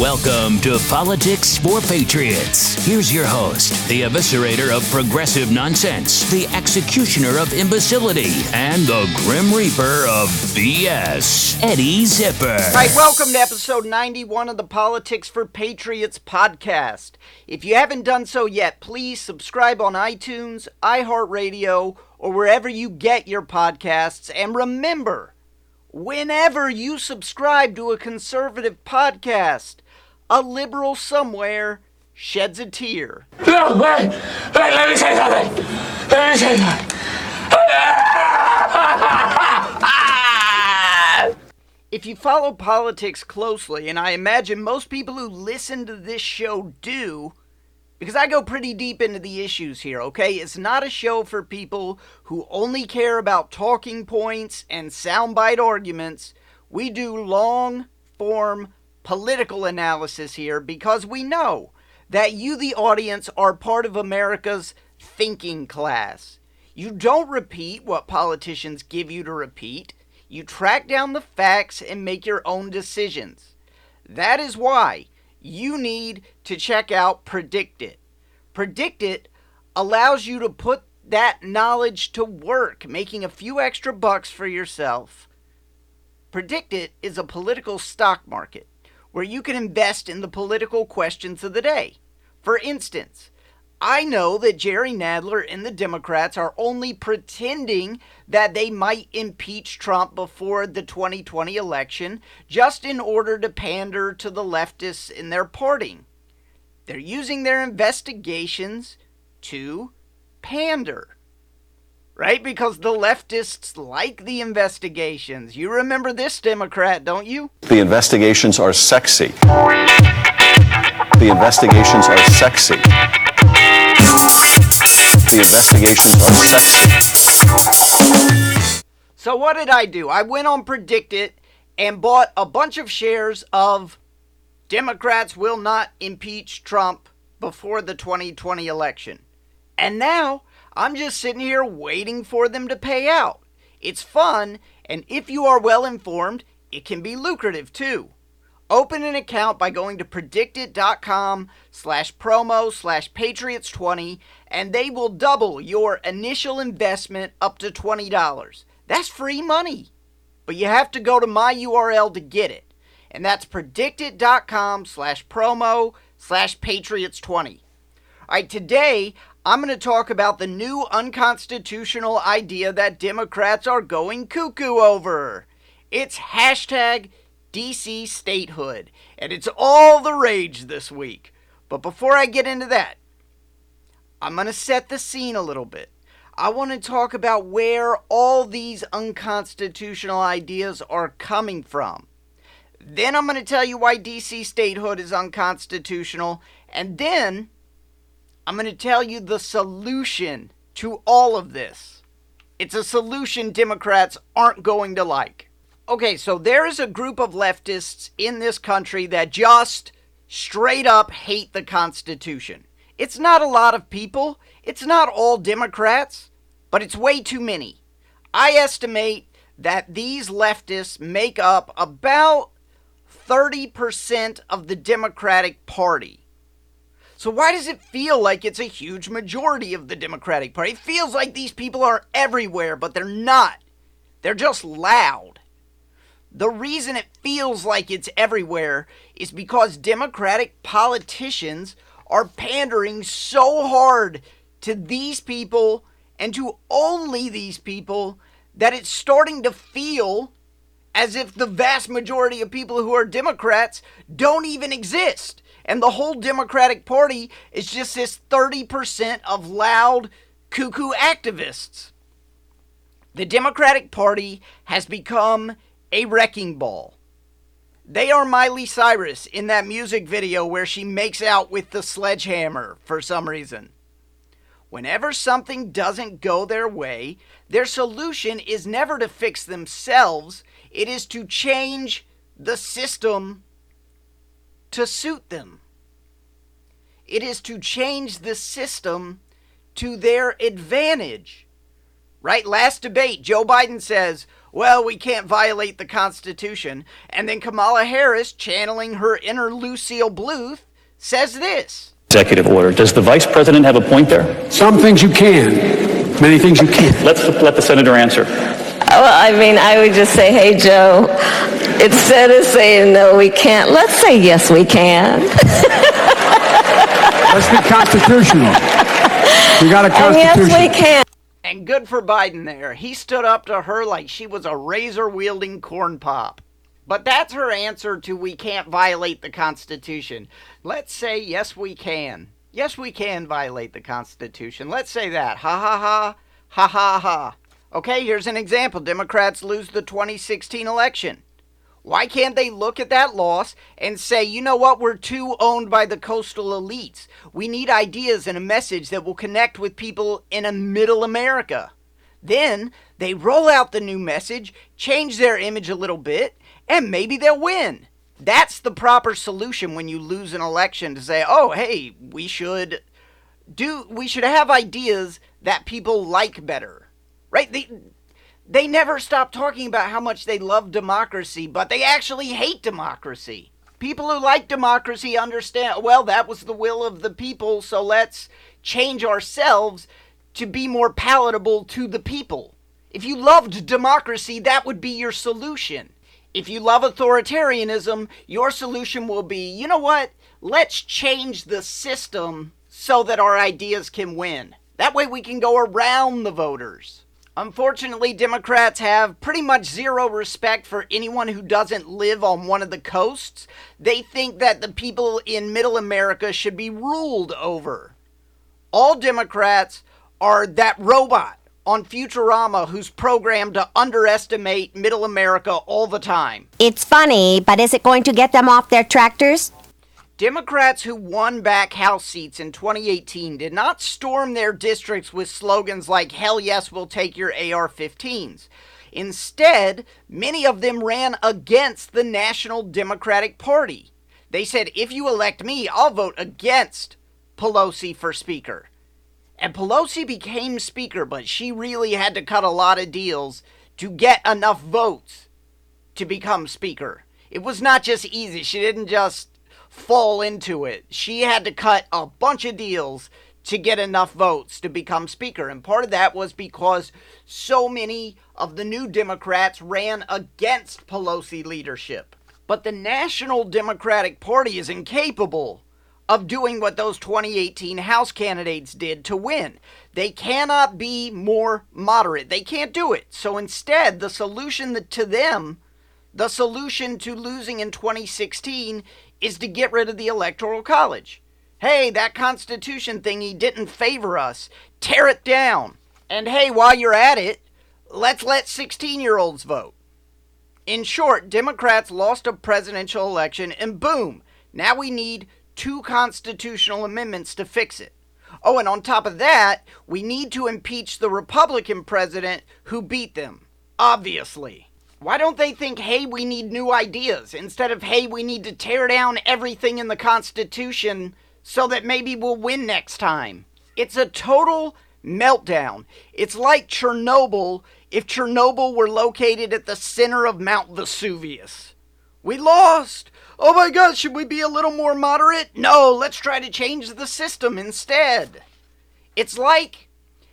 Welcome to Politics for Patriots. Here's your host, the eviscerator of progressive nonsense, the executioner of imbecility, and the grim reaper of BS, Eddie Zipper. All right, welcome to episode 91 of the Politics for Patriots podcast. If you haven't done so yet, please subscribe on iTunes, iHeartRadio, or wherever you get your podcasts. And remember, whenever you subscribe to a conservative podcast, a liberal somewhere sheds a tear. No, wait, let me say something. If you follow politics closely, and I imagine most people who listen to this show do, because I go pretty deep into the issues here, okay? It's not a show for people who only care about talking points and soundbite arguments. We do long-form political analysis here because we know that you, the audience, are part of America's thinking class. You don't repeat what politicians give you to repeat. You track down the facts and make your own decisions. That is why you need to check out Predict It. Predict It allows you to put that knowledge to work, making a few extra bucks for yourself. Predict It is a political stock market where you can invest in the political questions of the day. For instance, I know that Jerry Nadler and the Democrats are only pretending that they might impeach Trump before the 2020 election just in order to pander to the leftists in their party. They're using their investigations to pander, right? Because the leftists like the investigations. You remember this Democrat, don't you? The investigations are sexy. The investigations are sexy. The investigations are sexy. So what did I do? I went on Predict It and bought a bunch of shares of Democrats will not impeach Trump before the 2020 election. And now I'm just sitting here waiting for them to pay out. It's fun, and if you are well informed, it can be lucrative too. Open an account by going to predictit.com/promo/patriots20, and they will double your initial investment up to $20. That's free money, but you have to go to my URL to get it, and that's predictit.com/promo/patriots20. All right, today I'm going to talk about the new unconstitutional idea that Democrats are going cuckoo over. It's hashtag DC Statehood, and it's all the rage this week. But before I get into that, I'm going to set the scene a little bit. I want to talk about where all these unconstitutional ideas are coming from. Then I'm going to tell you why DC Statehood is unconstitutional, and then I'm going to tell you the solution to all of this. It's a solution Democrats aren't going to like. Okay, so there is a group of leftists in this country that just straight up hate the Constitution. It's not a lot of people. It's not all Democrats, but it's way too many. I estimate that these leftists make up about 30% of the Democratic Party. So why does it feel like it's a huge majority of the Democratic Party? It feels like these people are everywhere, but they're not. They're just loud. The reason it feels like it's everywhere is because Democratic politicians are pandering so hard to these people and to only these people that it's starting to feel as if the vast majority of people who are Democrats don't even exist. And the whole Democratic Party is just this 30% of loud cuckoo activists. The Democratic Party has become a wrecking ball. They are Miley Cyrus in that music video where she makes out with the sledgehammer for some reason. Whenever something doesn't go their way, their solution is never to fix themselves. It is to change the system to suit them. It is to change the system to their advantage. Right? Last debate, Joe Biden says, well, we can't violate the Constitution. And then Kamala Harris, channeling her inner Lucille Bluth, says this. Executive order. Does the vice president have a point there? Some things you can, many things you can't. Let's let the senator answer. Well, I mean, I would just say, hey, Joe, instead of saying no, we can't, let's say yes, we can. Let's be constitutional. We got a constitution. And yes, we can. And good for Biden there. He stood up to her like she was a razor-wielding corn pop. But that's her answer to we can't violate the Constitution. Let's say yes, we can. Yes, we can violate the Constitution. Let's say that. Ha ha ha. Ha ha ha. Okay, here's an example. Democrats lose the 2016 election. Why can't they look at that loss and say, you know what, we're too owned by the coastal elites. We need ideas and a message that will connect with people in a middle America. Then they roll out the new message, change their image a little bit, and maybe they'll win. That's the proper solution when you lose an election, to say, oh, hey, we should have ideas that people like better. Right? They never stop talking about how much they love democracy, but they actually hate democracy. People who like democracy understand, well, that was the will of the people, so let's change ourselves to be more palatable to the people. If you loved democracy, that would be your solution. If you love authoritarianism, your solution will be, you know what? Let's change the system so that our ideas can win. That way we can go around the voters. Unfortunately, Democrats have pretty much zero respect for anyone who doesn't live on one of the coasts. They think that the people in middle America should be ruled over. All Democrats are that robot on Futurama who's programmed to underestimate middle America all the time. It's funny, but is it going to get them off their tractors? Democrats who won back House seats in 2018 did not storm their districts with slogans like, hell yes, we'll take your AR-15s. Instead, many of them ran against the National Democratic Party. They said, if you elect me, I'll vote against Pelosi for Speaker. And Pelosi became Speaker, but she really had to cut a lot of deals to get enough votes to become Speaker. It was not just easy. She didn't just fall into it. She had to cut a bunch of deals to get enough votes to become Speaker. And part of that was because so many of the new Democrats ran against Pelosi leadership. But the National Democratic Party is incapable of doing what those 2018 House candidates did to win. They cannot be more moderate. They can't do it. So instead, the solution to losing in 2016 is to get rid of the Electoral College. Hey, that Constitution thingy didn't favor us. Tear it down. And hey, while you're at it, let's let 16-year-olds vote. In short, Democrats lost a presidential election and boom, now we need 2 constitutional amendments to fix it. Oh, and on top of that, we need to impeach the Republican president who beat them. Obviously. Why don't they think, hey, we need new ideas, instead of, hey, we need to tear down everything in the Constitution so that maybe we'll win next time? It's a total meltdown. It's like Chernobyl if Chernobyl were located at the center of Mount Vesuvius. We lost! Oh my God, should we be a little more moderate? No, let's try to change the system instead. It's like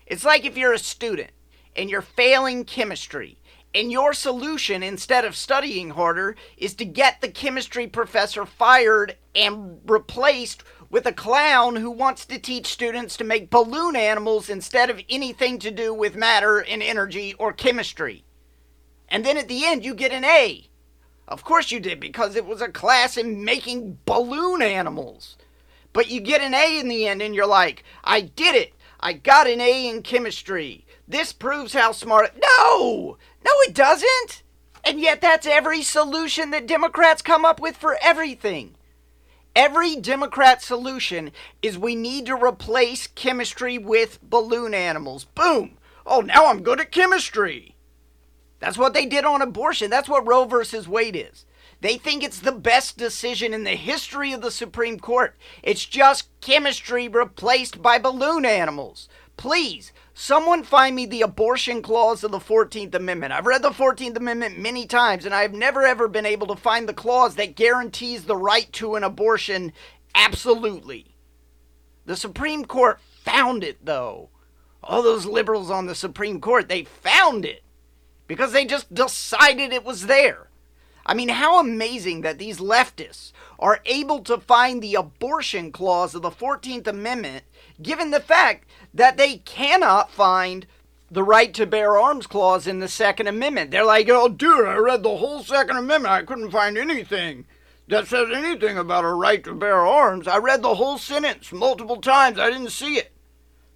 if you're a student and you're failing chemistry, and your solution, instead of studying harder, is to get the chemistry professor fired and replaced with a clown who wants to teach students to make balloon animals instead of anything to do with matter and energy or chemistry. And then at the end, you get an A. Of course you did, because it was a class in making balloon animals. But you get an A in the end, and you're like, I did it. I got an A in chemistry. This proves how smart... No! No, it doesn't! And yet that's every solution that Democrats come up with for everything. Every Democrat solution is we need to replace chemistry with balloon animals. Boom! Oh, now I'm good at chemistry. That's what they did on abortion. That's what Roe versus Wade is. They think it's the best decision in the history of the Supreme Court. It's just chemistry replaced by balloon animals. Please, Someone find me the abortion clause of the 14th Amendment. I've read the 14th Amendment many times, and I've never ever been able to find the clause that guarantees the right to an abortion absolutely. The Supreme Court found it, though. All those liberals on the Supreme Court, they found it because they just decided it was there. I mean, how amazing that these leftists are able to find the abortion clause of the 14th Amendment, given the fact that they cannot find the right to bear arms clause in the Second Amendment. They're like, oh, dude, I read the whole Second Amendment. I couldn't find anything that says anything about a right to bear arms. I read the whole sentence multiple times. I didn't see it.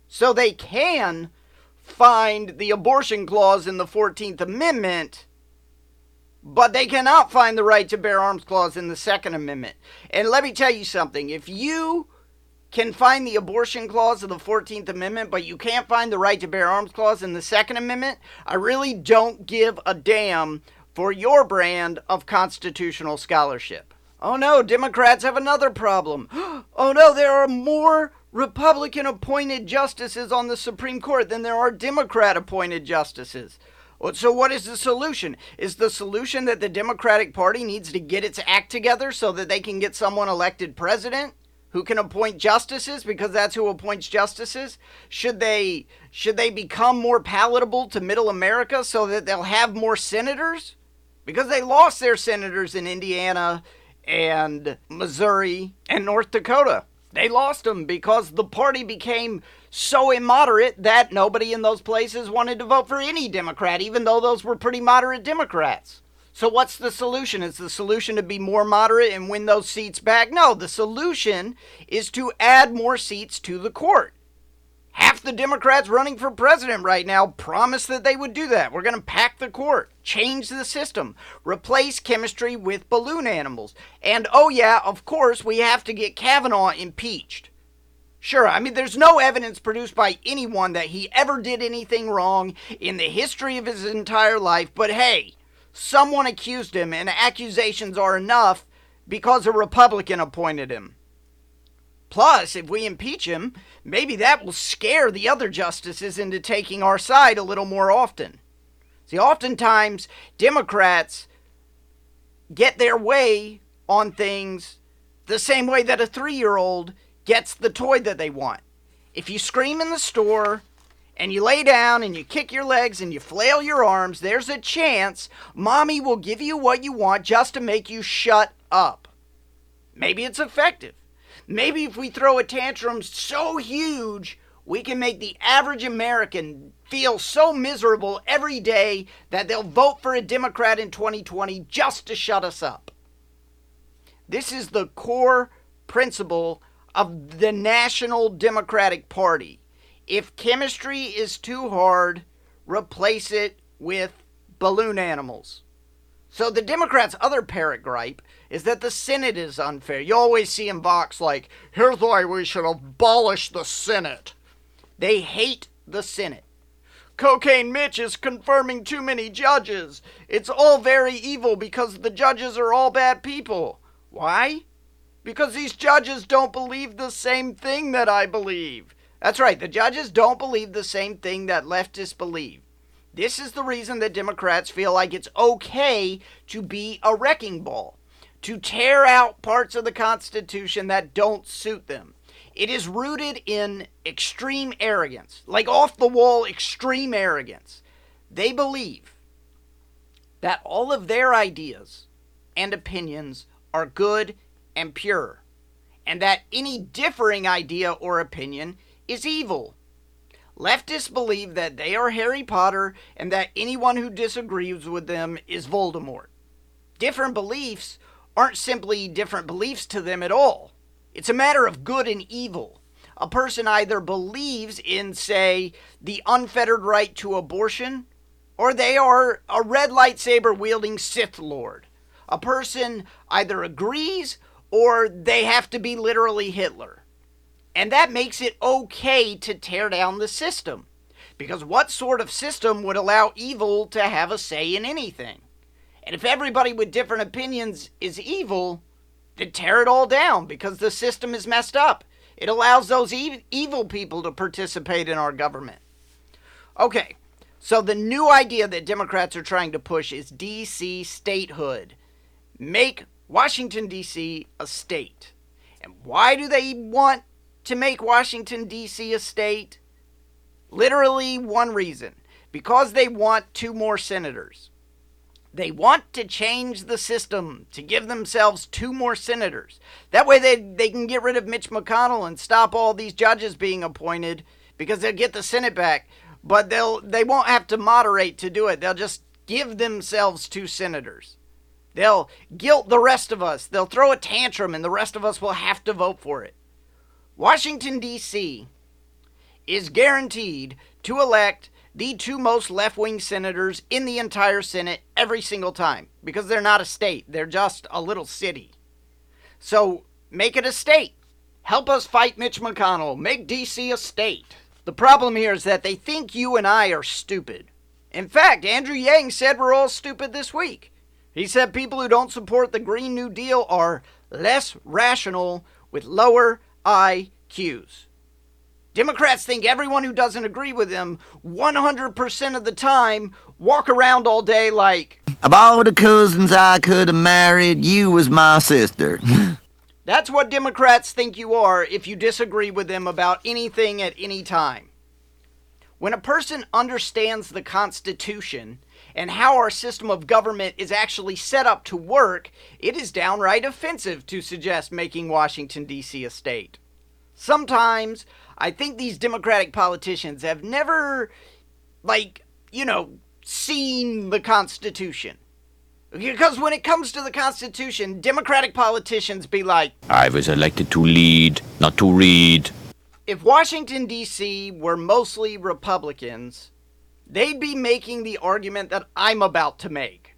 So they can find the abortion clause in the 14th Amendment, but they cannot find the right to bear arms clause in the Second Amendment. And let me tell you something. If you can find the abortion clause of the 14th Amendment, but you can't find the right to bear arms clause in the Second Amendment, I really don't give a damn for your brand of constitutional scholarship. Oh no, Democrats have another problem. Oh no, there are more Republican-appointed justices on the Supreme Court than there are Democrat-appointed justices. So what is the solution? Is the solution that the Democratic Party needs to get its act together so that they can get someone elected president who can appoint justices, because that's who appoints justices? Should they become more palatable to middle America so that they'll have more senators? Because they lost their senators in Indiana and Missouri and North Dakota. They lost them because the party became so immoderate that nobody in those places wanted to vote for any Democrat, even though those were pretty moderate Democrats. So what's the solution? Is the solution to be more moderate and win those seats back? No, the solution is to add more seats to the court. Half the Democrats running for president right now promised that they would do that. We're going to pack the court, change the system, replace chemistry with balloon animals. And oh yeah, of course, we have to get Kavanaugh impeached. Sure, I mean, there's no evidence produced by anyone that he ever did anything wrong in the history of his entire life. But hey, someone accused him, and accusations are enough because a Republican appointed him. Plus, if we impeach him, maybe that will scare the other justices into taking our side a little more often. See, oftentimes, Democrats get their way on things the same way that a 3-year-old gets the toy that they want. If you scream in the store, and you lay down, and you kick your legs, and you flail your arms, there's a chance mommy will give you what you want just to make you shut up. Maybe it's effective. Maybe if we throw a tantrum so huge, we can make the average American feel so miserable every day that they'll vote for a Democrat in 2020 just to shut us up. This is the core principle of the National Democratic Party. If chemistry is too hard, replace it with balloon animals. So the Democrats' other parrot gripe is that the Senate is unfair. You always see in Vox like, here's why we should abolish the Senate. They hate the Senate. Cocaine Mitch is confirming too many judges. It's all very evil because the judges are all bad people. Why? Because these judges don't believe the same thing that I believe. That's right, the judges don't believe the same thing that leftists believe. This is the reason that Democrats feel like it's okay to be a wrecking ball, to tear out parts of the Constitution that don't suit them. It is rooted in extreme arrogance, like off-the-wall extreme arrogance. They believe that all of their ideas and opinions are good and pure, and that any differing idea or opinion is evil. Leftists believe that they are Harry Potter and that anyone who disagrees with them is Voldemort. Different beliefs aren't simply different beliefs to them at all. It's a matter of good and evil. A person either believes in, say, the unfettered right to abortion, or they are a red lightsaber wielding Sith Lord. A person either agrees or they have to be literally Hitler. And that makes it okay to tear down the system. Because what sort of system would allow evil to have a say in anything? And if everybody with different opinions is evil, then tear it all down because the system is messed up. It allows those evil people to participate in our government. Okay, so the new idea that Democrats are trying to push is D.C. statehood. Make Washington, D.C. a state. And why do they want to make Washington, D.C. a state? Literally one reason. Because they want 2 more senators. They want to change the system to give themselves 2 more senators. That way they can get rid of Mitch McConnell and stop all these judges being appointed because they'll get the Senate back. But they won't have to moderate to do it. They'll just give themselves 2 senators. They'll guilt the rest of us. They'll throw a tantrum and the rest of us will have to vote for it. Washington, D.C. is guaranteed to elect the 2 most left-wing senators in the entire Senate every single time. Because they're not a state. They're just a little city. So make it a state. Help us fight Mitch McConnell. Make D.C. a state. The problem here is that they think you and I are stupid. In fact, Andrew Yang said we're all stupid this week. He said people who don't support the Green New Deal are less rational with lower IQs. Democrats think everyone who doesn't agree with them 100% of the time walk around all day like, of all the cousins I could have married, you was my sister. That's what Democrats think you are if you disagree with them about anything at any time. When a person understands the Constitution and how our system of government is actually set up to work, it is downright offensive to suggest making Washington, D.C. a state. Sometimes, I think these Democratic politicians have never, seen the Constitution. Because when it comes to the Constitution, Democratic politicians be like, I was elected to lead, not to read. If Washington, D.C. were mostly Republicans, they'd be making the argument that I'm about to make.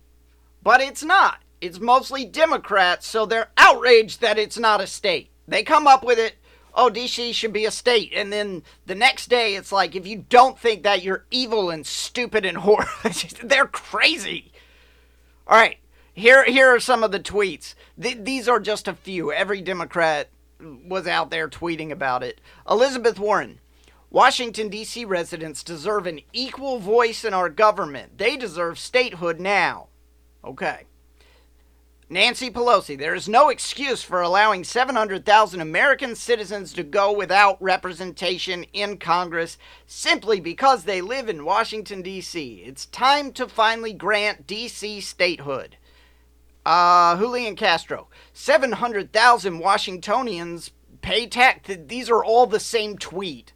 But it's not. It's mostly Democrats, so they're outraged that it's not a state. They come up with it, oh, D.C. should be a state. And then the next day, it's like, if you don't think that, you're evil and stupid and horrible. They're crazy. All right, here are some of the tweets. These are just a few. Every Democrat was out there tweeting about it. Elizabeth Warren. Washington, D.C. residents deserve an equal voice in our government. They deserve statehood now. Okay. Nancy Pelosi. There is no excuse for allowing 700,000 American citizens to go without representation in Congress simply because they live in Washington, D.C. It's time to finally grant D.C. statehood. Julian Castro. 700,000 Washingtonians pay tax. These are all the same tweet.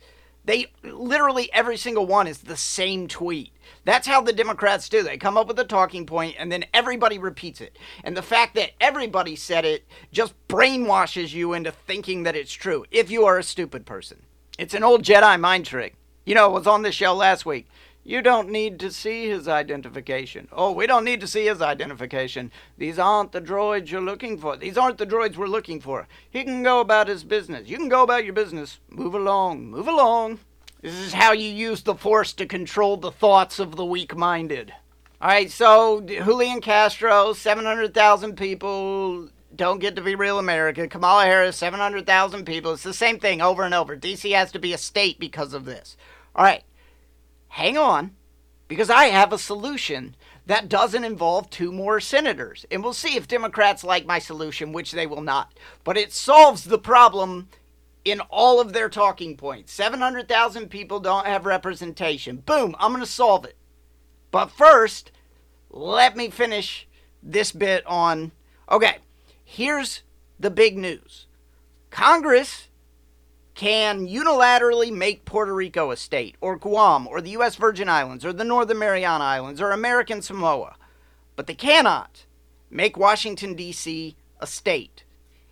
Literally every single one is the same tweet. That's how the Democrats do. They come up with a talking point and then everybody repeats it. And the fact that everybody said it just brainwashes you into thinking that it's true, if you are a stupid person. It's an old Jedi mind trick. It was on the show last week. You don't need to see his identification. Oh, we don't need to see his identification. These aren't the droids you're looking for. These aren't the droids we're looking for. He can go about his business. You can go about your business. Move along. Move along. This is how you use the Force to control the thoughts of the weak-minded. All right, so Julian Castro, 700,000 people don't get to be real America. Kamala Harris, 700,000 people. It's the same thing over and over. D.C. has to be a state because of this. All right. Hang on, because I have a solution that doesn't involve 2 more senators. And we'll see if Democrats like my solution, which they will not. But it solves the problem in all of their talking points. 700,000 people don't have representation. Boom, I'm going to solve it. But first, let me finish this bit on... Okay, here's the big news. Congress can unilaterally make Puerto Rico a state, or Guam, or the U.S. Virgin Islands, or the Northern Mariana Islands, or American Samoa. But they cannot make Washington, D.C. a state.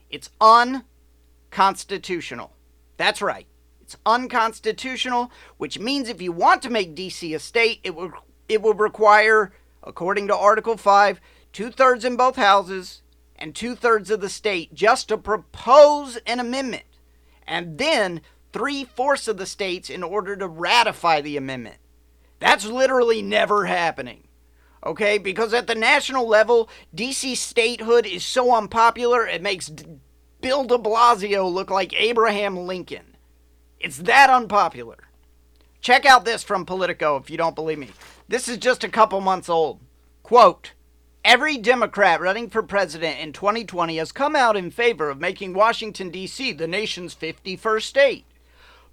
It's unconstitutional. That's right. It's unconstitutional, which means if you want to make D.C. a state, it will require, according to Article 5, 2/3 in both houses and 2/3 of the state just to propose an amendment. And then 3/4 of the states in order to ratify the amendment. That's literally never happening. Okay? Because at the national level, D.C. statehood is so unpopular, it makes Bill de Blasio look like Abraham Lincoln. It's that unpopular. Check out this from Politico if you don't believe me. This is just a couple months old. Quote, every Democrat running for president in 2020 has come out in favor of making Washington, D.C. the nation's 51st state.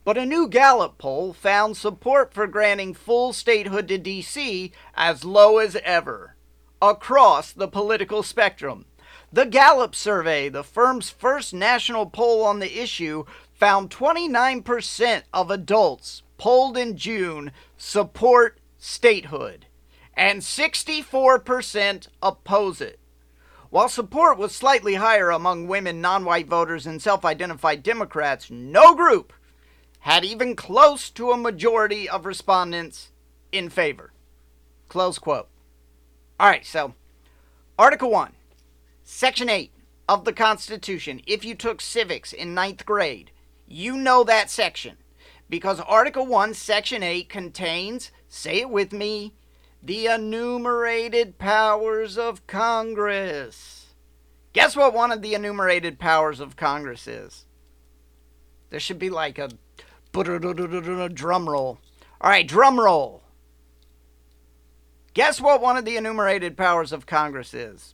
But a new Gallup poll found support for granting full statehood to D.C. as low as ever across the political spectrum. The Gallup survey, the firm's first national poll on the issue, found 29% of adults polled in June support statehood, and 64% oppose it. While support was slightly higher among women, non-white voters, and self-identified Democrats, no group had even close to a majority of respondents in favor. Close quote. All right, so Article 1, Section 8 of the Constitution. If you took civics in 9th grade, you know that section. Because Article 1, Section 8 contains, say it with me, the enumerated powers of Congress. Guess what one of the enumerated powers of Congress is? There should be like a drum roll. All right, drum roll. Guess what one of the enumerated powers of Congress is?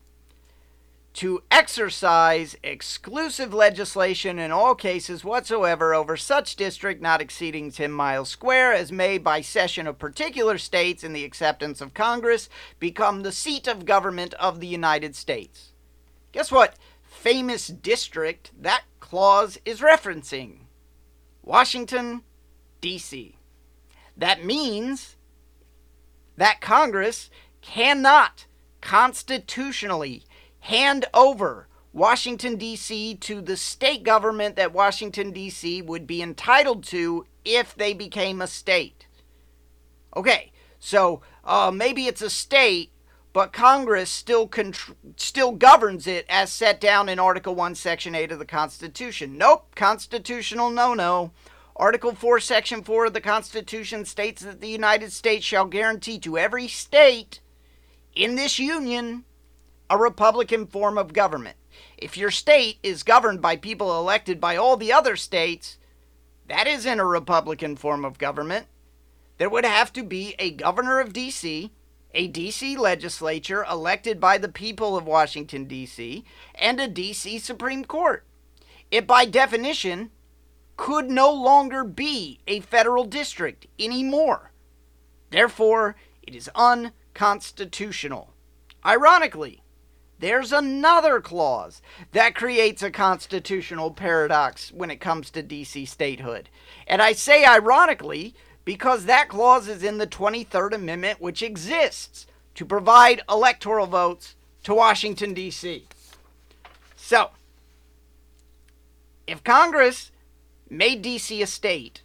To exercise exclusive legislation in all cases whatsoever over such district not exceeding 10 miles square as may by cession of particular states in the acceptance of Congress become the seat of government of the United States. Guess what famous district that clause is referencing? Washington, D.C. That means that Congress cannot constitutionally hand over Washington, D.C. to the state government that Washington, D.C. would be entitled to if they became a state. Okay, so maybe it's a state, but Congress still governs it as set down in Article 1, Section 8 of the Constitution. Nope, constitutional no-no. Article 4, Section 4 of the Constitution states that the United States shall guarantee to every state in this union a Republican form of government. If your state is governed by people elected by all the other states, that isn't a Republican form of government. There would have to be a governor of D.C., a D.C. legislature elected by the people of Washington, D.C., and a D.C. Supreme Court. It, by definition, could no longer be a federal district anymore. Therefore, it is unconstitutional. Ironically, there's another clause that creates a constitutional paradox when it comes to D.C. statehood. And I say ironically because that clause is in the 23rd Amendment, which exists to provide electoral votes to Washington, D.C. So, if Congress made D.C. a state,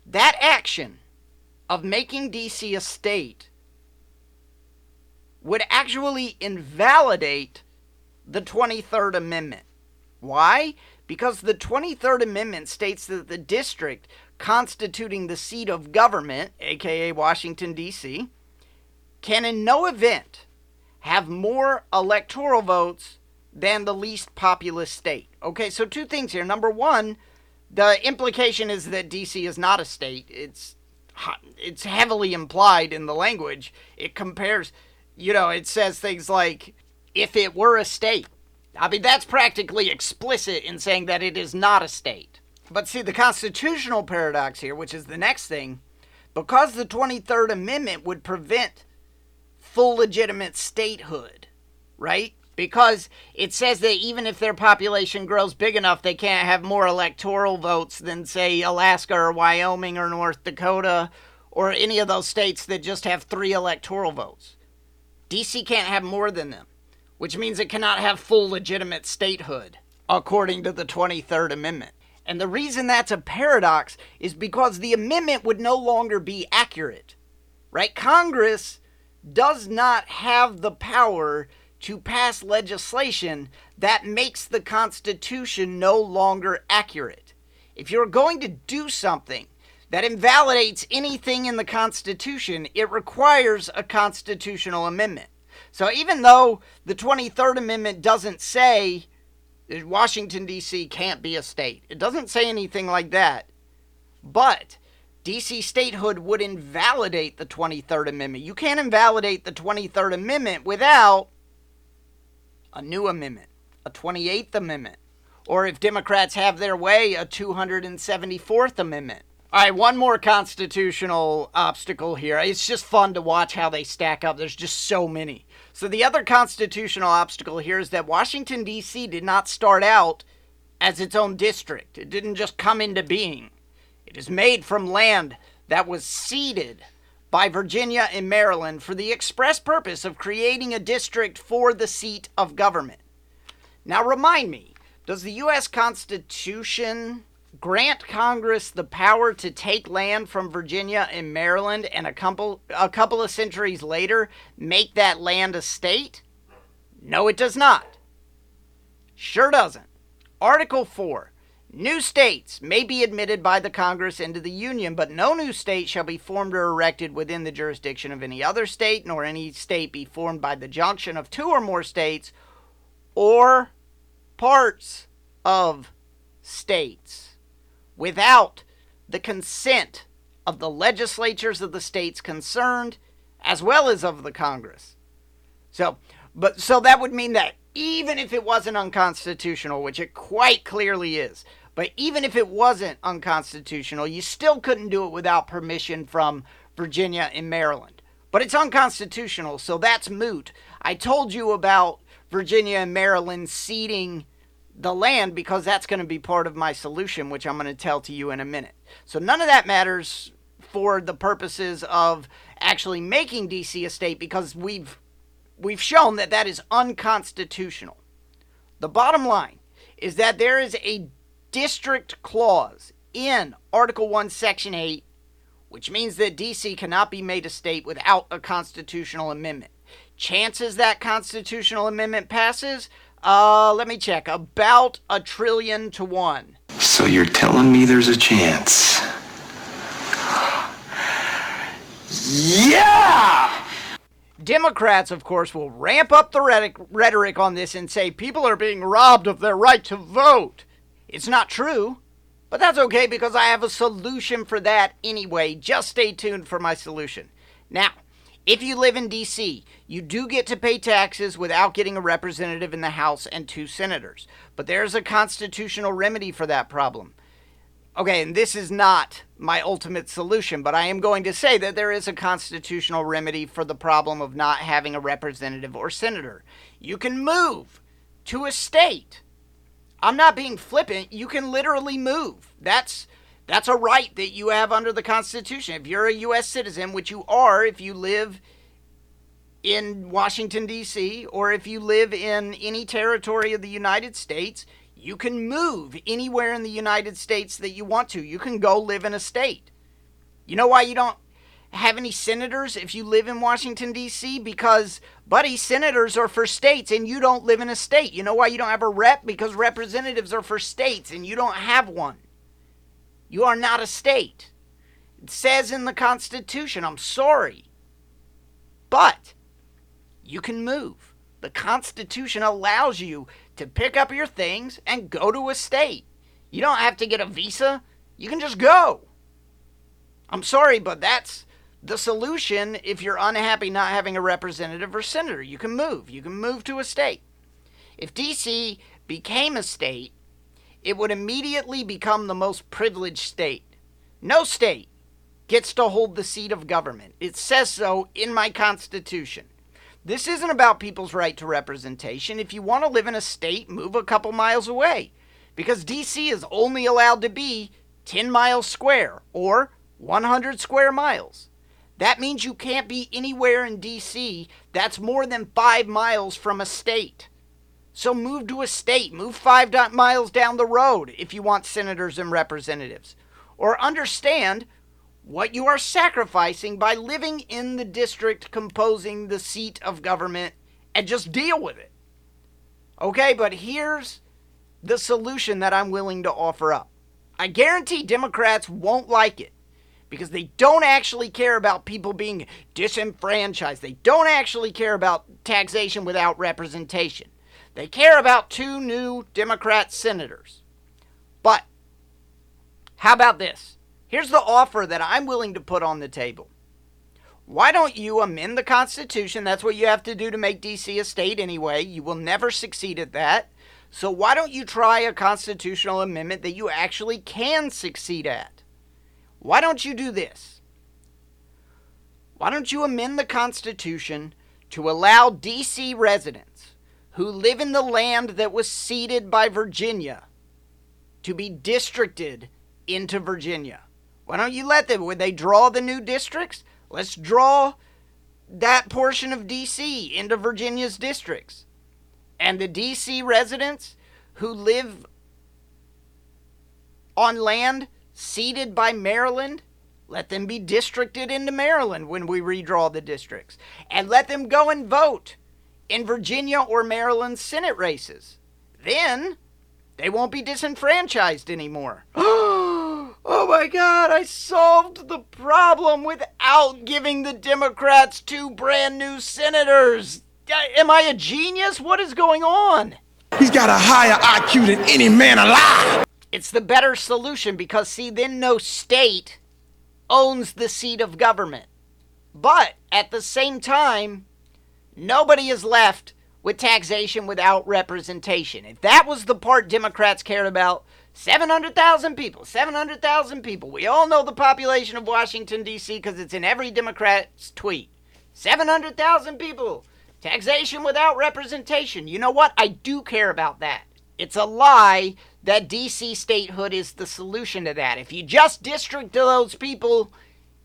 that action of making D.C. a state would actually invalidate the 23rd Amendment. Why? Because the 23rd Amendment states that the district constituting the seat of government, aka Washington, D.C., can in no event have more electoral votes than the least populous state. Okay, so two things here. Number one, the implication is that D.C. is not a state. It's heavily implied in the language. It compares, it says things like, if it were a state. I mean, that's practically explicit in saying that it is not a state. But see, the constitutional paradox here, which is the next thing, because the 23rd Amendment would prevent full legitimate statehood, right? Because it says that even if their population grows big enough, they can't have more electoral votes than, say, Alaska or Wyoming or North Dakota or any of those states that just have 3 electoral votes. D.C. can't have more than them, which means it cannot have full legitimate statehood, according to the 23rd Amendment. And the reason that's a paradox is because the amendment would no longer be accurate, right? Congress does not have the power to pass legislation that makes the Constitution no longer accurate. If you're going to do something that invalidates anything in the Constitution, it requires a constitutional amendment. So even though the 23rd Amendment doesn't say that Washington, D.C. can't be a state, it doesn't say anything like that, but DC statehood would invalidate the 23rd Amendment. You can't invalidate the 23rd Amendment without a new amendment, a 28th Amendment, or if Democrats have their way, a 274th Amendment. All right, one more constitutional obstacle here. It's just fun to watch how they stack up. There's just so many. So the other constitutional obstacle here is that Washington, D.C. did not start out as its own district. It didn't just come into being. It is made from land that was ceded by Virginia and Maryland for the express purpose of creating a district for the seat of government. Now remind me, does the U.S. Constitution grant Congress the power to take land from Virginia and Maryland and a couple of centuries later make that land a state? No, it does not. Sure doesn't. Article 4. New states may be admitted by the Congress into the Union, but no new state shall be formed or erected within the jurisdiction of any other state, nor any state be formed by the junction of two or more states or parts of states without the consent of the legislatures of the states concerned, as well as of the Congress. So that would mean that even if it wasn't unconstitutional, which it quite clearly is, but even if it wasn't unconstitutional, you still couldn't do it without permission from Virginia and Maryland. But it's unconstitutional, so that's moot. I told you about Virginia and Maryland ceding the land because that's going to be part of my solution, which I'm going to tell to you in a minute. So none of that matters for the purposes of actually making D.C. a state because we've shown that that is unconstitutional. The bottom line is that there is a district clause in Article 1, Section 8, which means that D.C. cannot be made a state without a constitutional amendment. Chances that constitutional amendment passes? Let me check. About 1 trillion to 1. So you're telling me there's a chance? Yeah! Democrats, of course, will ramp up the rhetoric on this and say people are being robbed of their right to vote. It's not true, but that's okay because I have a solution for that anyway. Just stay tuned for my solution. Now, if you live in D.C., you do get to pay taxes without getting a representative in the House and 2 senators. But there's a constitutional remedy for that problem. Okay, and this is not my ultimate solution, but I am going to say that there is a constitutional remedy for the problem of not having a representative or senator. You can move to a state. I'm not being flippant. You can literally move. That's a right that you have under the Constitution. If you're a U.S. citizen, which you are if you live in Washington, D.C., or if you live in any territory of the United States, you can move anywhere in the United States that you want to. You can go live in a state. You know why you don't have any senators if you live in Washington, D.C.? Because, buddy, senators are for states and you don't live in a state. You know why you don't have a rep? Because representatives are for states and you don't have one. You are not a state. It says in the Constitution, I'm sorry. But you can move. The Constitution allows you to pick up your things and go to a state. You don't have to get a visa. You can just go. I'm sorry, but that's the solution if you're unhappy not having a representative or senator. You can move. You can move to a state. If D.C. became a state, it would immediately become the most privileged state. No state gets to hold the seat of government. It says so in my Constitution. This isn't about people's right to representation. If you want to live in a state, move a couple miles away. Because D.C. is only allowed to be 10 miles square or 100 square miles. That means you can't be anywhere in D.C. that's more than 5 miles from a state. So move to a state. Move 5 miles down the road if you want senators and representatives. Or understand what you are sacrificing by living in the district composing the seat of government and just deal with it. Okay, but here's the solution that I'm willing to offer up. I guarantee Democrats won't like it because they don't actually care about people being disenfranchised. They don't actually care about taxation without representation. They care about 2 new Democrat senators. But how about this? Here's the offer that I'm willing to put on the table. Why don't you amend the Constitution? That's what you have to do to make D.C. a state anyway. You will never succeed at that. So why don't you try a constitutional amendment that you actually can succeed at? Why don't you do this? Why don't you amend the Constitution to allow D.C. residents who live in the land that was ceded by Virginia to be districted into Virginia? Why don't you let them? Would they draw the new districts? Let's draw that portion of D.C. into Virginia's districts. And the D.C. residents who live on land ceded by Maryland, let them be districted into Maryland when we redraw the districts. And let them go and vote in Virginia or Maryland Senate races. Then they won't be disenfranchised anymore. Oh my God, I solved the problem without giving the Democrats 2 brand new senators. Am I a genius? What is going on? He's got a higher IQ than any man alive. It's the better solution because, see, then no state owns the seat of government. But at the same time, nobody is left with taxation without representation. If that was the part Democrats cared about, 700,000 people, 700,000 people. We all know the population of Washington, D.C. because it's in every Democrat's tweet. 700,000 people. Taxation without representation. You know what? I do care about that. It's a lie that D.C. statehood is the solution to that. If you just district those people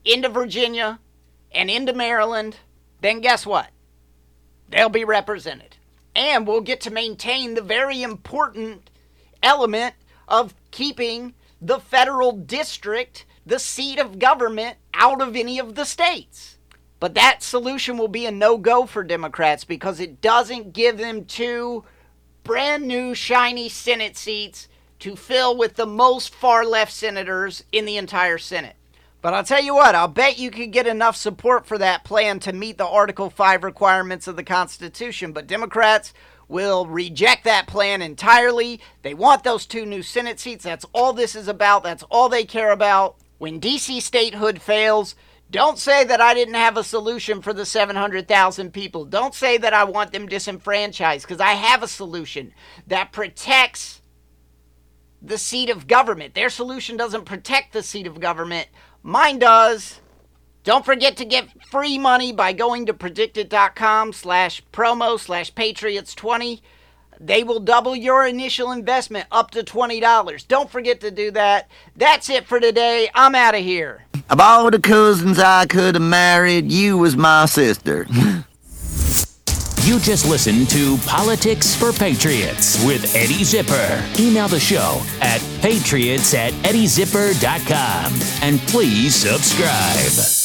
into Virginia and into Maryland, then guess what? They'll be represented. And we'll get to maintain the very important element of keeping the federal district, the seat of government, out of any of the states. But that solution will be a no-go for Democrats because it doesn't give them 2 brand new shiny Senate seats to fill with the most far-left senators in the entire Senate. But I'll tell you what, I'll bet you could get enough support for that plan to meet the Article 5 requirements of the Constitution. But Democrats will reject that plan entirely. They want those 2 new Senate seats. That's all this is about. That's all they care about. When D.C. statehood fails, don't say that I didn't have a solution for the 700,000 people. Don't say that I want them disenfranchised, because I have a solution that protects the seat of government. Their solution doesn't protect the seat of government. Mine does. Don't forget to get free money by going to predicted.com/promo/patriots20. They will double your initial investment up to $20. Don't forget to do that. That's it for today. I'm out of here. Of all the cousins I could have married, you was my sister. You just listened to Politics for Patriots with Eddie Zipper. Email the show at patriots@eddiezipper.com. And please subscribe.